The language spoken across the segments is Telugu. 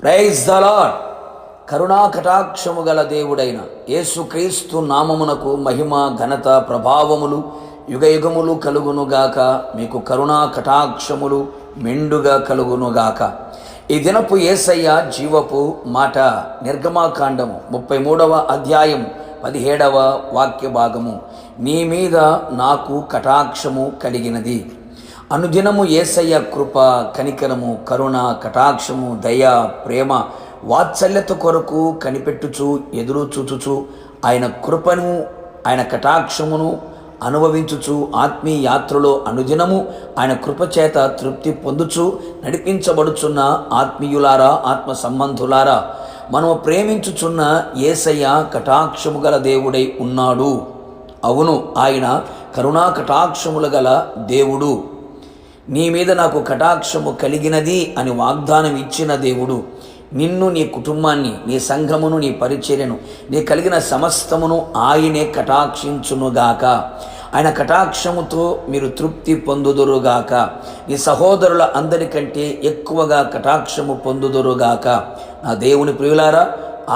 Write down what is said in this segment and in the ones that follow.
Praise the lord. కరుణా కటాక్షము గల దేవుడైన యేసుక్రీస్తు నామమునకు మహిమ ఘనత ప్రభావములు యుగయుగములు కలుగునుగాక. మీకు కరుణా కటాక్షములు మెండుగా కలుగునుగాక. ఈ దినపు యేసయ్య జీవపు మాట నిర్గమాకాండము 33వ అధ్యాయం 17వ వాక్య భాగము. నీ మీద నాకు కటాక్షము కలిగినది. అనుదినము యేసయ్య కృప, కనికరము, కరుణ, కటాక్షము, దయ, ప్రేమ, వాత్సల్యత కొరకు కనిపెట్టుచు ఎదురు చూచుచు ఆయన కృపను, ఆయన కటాక్షమును అనుభవించుచు ఆత్మీయ యాత్రలో అనుదినము ఆయన కృపచేత తృప్తి పొందుచు నడిపించబడుచున్న ఆత్మీయులారా, ఆత్మ సంబంధులారా, మనము ప్రేమించుచున్న యేసయ్య కటాక్షము గల దేవుడై ఉన్నాడు. అవును, ఆయన కరుణా కటాక్షములు గల దేవుడు. నీ మీద నాకు కటాక్షము కలిగినది అని వాగ్దానం ఇచ్చిన దేవుడు నిన్ను, నీ కుటుంబాన్ని, నీ సంఘమును, నీ పరిచర్యను, నీ కలిగిన సమస్తమును ఆయనే కటాక్షించునుగాక. ఆయన కటాక్షముతో మీరు తృప్తి పొందుదురుగాక. నీ సహోదరుల అందరికంటే ఎక్కువగా కటాక్షము పొందుదురుగాక. నా దేవుని ప్రియులారా,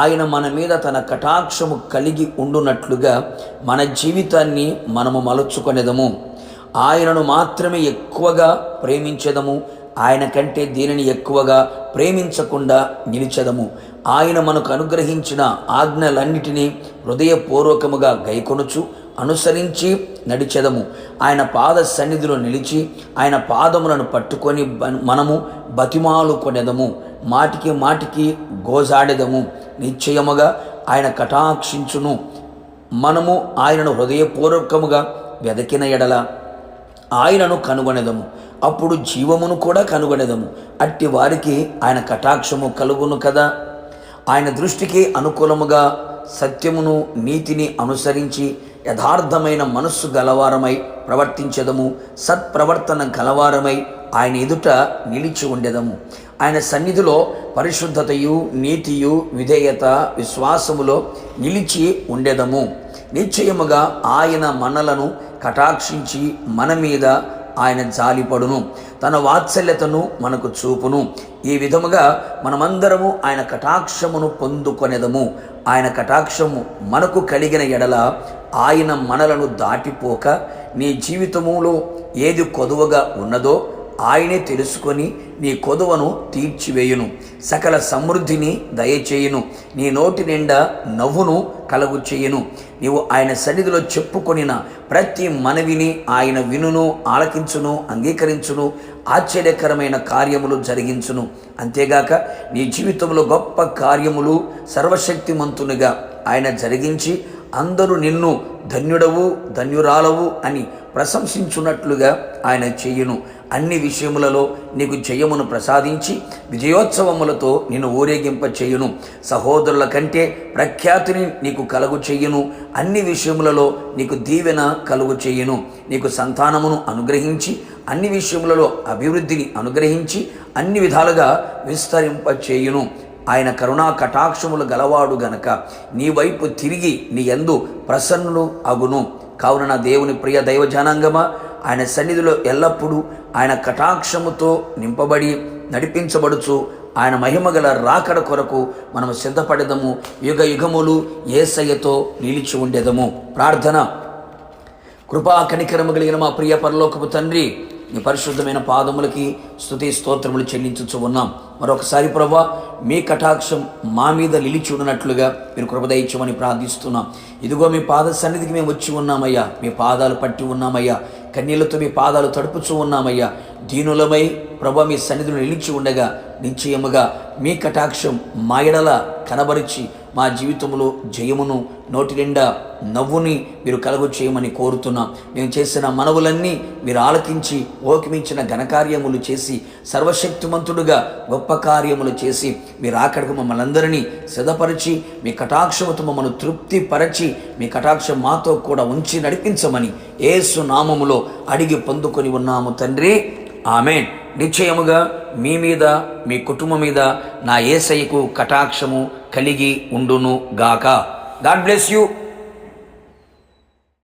ఆయన మన మీద తన కటాక్షము కలిగి ఉండునట్లుగా మన జీవితాన్ని మనము మలుచుకొనేదము. ఆయనను మాత్రమే ఎక్కువగా ప్రేమించెదము. ఆయన కంటే దీనిని ఎక్కువగా ప్రేమించకుండా నిలిచెదము. ఆయన మనకు అనుగ్రహించిన ఆజ్ఞలన్నిటినీ హృదయపూర్వకముగా గైకొనుచు అనుసరించి నడిచెదము. ఆయన పాద సన్నిధిలో నిలిచి ఆయన పాదములను పట్టుకొని మనము బతిమాలు కొనెదము. మాటికి మాటికి గోజాడెదము. నిశ్చయముగా ఆయన కటాక్షించును. మనము ఆయనను హృదయపూర్వకముగా వెదకిన ఎడల ఆయనను కనుగొనెదము. అప్పుడు జీవమును కూడా కనుగొనెదము. అట్టి వారికి ఆయన కటాక్షము కలుగును కదా. ఆయన దృష్టికి అనుకూలముగా సత్యమును, నీతిని అనుసరించి యథార్థమైన మనస్సు గలవారమై ప్రవర్తించెదము. సత్ప్రవర్తన గలవారమై ఆయన ఎదుట నిలిచి ఉండెదము. ఆయన సన్నిధిలో పరిశుద్ధతయు, నీతియు, విధేయత, విశ్వాసములో నిలిచి ఉండెదము. నిశ్చయముగా ఆయన మనలను కటాక్షించి మన మీద ఆయన జాలిపడును, తన వాత్సల్యతను మనకు చూపును. ఈ విధముగా మనమందరము ఆయన కటాక్షమును పొందుకొనేదము. ఆయన కటాక్షము మనకు కలిగిన ఎడల ఆయన మనలను దాటిపోక నీ జీవితములో ఏది కొదువగా ఉన్నదో ఆయనే తెలుసుకొని నీ కొదువను తీర్చివేయును. సకల సమృద్ధిని దయచేయును. నీ నోటి నిండా నవ్వును కలుగు చేయును. నీవు ఆయన సన్నిధిలో చెప్పుకొనిన ప్రతి మనవిని ఆయన వినును, ఆలకించును, అంగీకరించును, ఆశ్చర్యకరమైన కార్యములు జరిగించును. అంతేగాక నీ జీవితంలో గొప్ప కార్యములు సర్వశక్తిమంతునిగా ఆయన జరిగించి అందరూ నిన్ను ధన్యుడవు, ధన్యురాలవు అని ప్రశంసించున్నట్లుగా ఆయన చెయ్యును. అన్ని విషయములలో నీకు జయమును ప్రసాదించి విజయోత్సవములతో నిన్ను ఊరేగింప చేయును. సహోదరుల కంటే ప్రఖ్యాతిని నీకు కలుగు చెయ్యును. అన్ని విషయములలో నీకు దీవెన కలుగు చేయును. నీకు సంతానమును అనుగ్రహించి అన్ని విషయములలో అభివృద్ధిని అనుగ్రహించి అన్ని విధాలుగా విస్తరింప చేయును. ఆయన కరుణా కటాక్షములు గలవాడు గనక నీ వైపు తిరిగి నీ యందు ప్రసన్నుడు అగును. కావున నా దేవుని ప్రియ దైవ జనాంగమా, ఆయన సన్నిధిలో ఎల్లప్పుడూ ఆయన కటాక్షముతో నింపబడి నడిపించబడుచు ఆయన మహిమగల రాకడ కొరకు మనము సిద్ధపడేదము. యుగ యుగములు యేసయ్యతో నిలిచి ఉండేదము. ప్రార్థన. కృపా కనికరము కలిగిన మా ప్రియ పరలోకపు తండ్రి, నీ పరిశుద్ధమైన పాదములకి స్తుతి స్తోత్రములు చెల్లించుచు ఉన్నాం. మరొకసారి ప్రభా, మీ కటాక్షం మా మీద నిలిచి ఉన్నట్లుగా మీరు కృప దయచేయమని ప్రార్థిస్తున్నాం. ఇదిగో మీ పాద సన్నిధికి మేము వచ్చి ఉన్నామయ్యా. మీ పాదాలు పట్టి ఉన్నామయ్యా. కన్నీళ్లతో మీ పాదాలు తడుపుచూ ఉన్నామయ్యా. దీనులమై ప్రభా మీ సన్నిధిలో నిలిచి ఉండగా నిశ్చయముగా మీ కటాక్షం మా ఎడల కనబరిచి మా జీవితంలో జయమును, నోటి నిండా నవ్వుని మీరు కలుగు చేయమని కోరుతున్నాం. మేము చేసిన మనవులన్నీ మీరు ఆలకించి ఓకిమించిన ఘనకార్యములు చేసి సర్వశక్తిమంతుడుగా గొప్ప కార్యములు చేసి మీరు ఆఖరికి మమ్మల్ని అందరినీ సిద్ధపరిచి మీ కటాక్షముతో మమ్మల్ని తృప్తిపరచి మీ కటాక్షం మాతో కూడా ఉంచి నడిపించమని యేసు నామములో అడిగి పొందుకొని ఉన్నాము తండ్రి. ఆమేన్. నిశ్చయముగా మీ మీద, మీ కుటుంబం మీద నా యేసయ్యకు కటాక్షము కలిగి ఉండును గాక. God bless you.